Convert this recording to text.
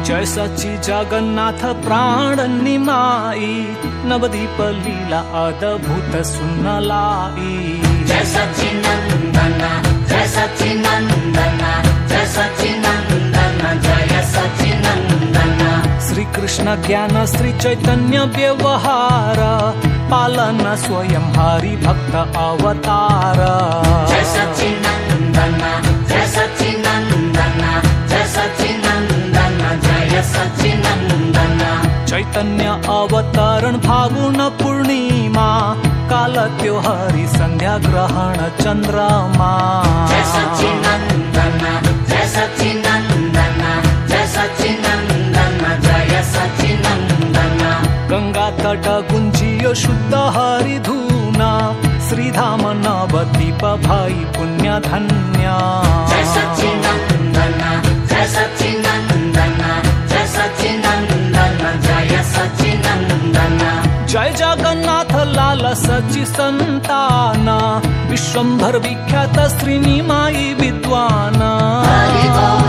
जय सच्ची जगन्नाथ प्राण निमाई, नवदीप लीला अद्भुत सुनलाई। जय सच्चिनंदन जय सच्चिनंदन जय सच्चिनंदन जय सच्चिनंदन। श्री कृष्ण ज्ञान श्री चैतन्य व्यवहार, पालन स्वयं हरि भक्त अवतार। जय सच्चिनंदन जय सच्चिनंदन जय सच्चिनंदन जय सच्चिनंदन। चैतन्य अवतरण फागुन पूर्णिमा, काल त्योहारी संध्या ग्रहण चंद्रमा। जय सच्चिनंदन जय सच्चिनंदन जय सच्चिनंदन जय सच्चिनंदन। गंगा तट गुंजियो शुद्ध हरि धूना, श्रीधाम नवदीप भाई पुण्य धन्य। जय सच्चिनंदन जय सच्चिनंदन जय सच्चिनंदन जय सच्चिनंदन। जय जगन्नाथ लाल सच्ची संतान, विश्वंभर विख्यात श्रीनिमाई विद्वान। हरि बोल।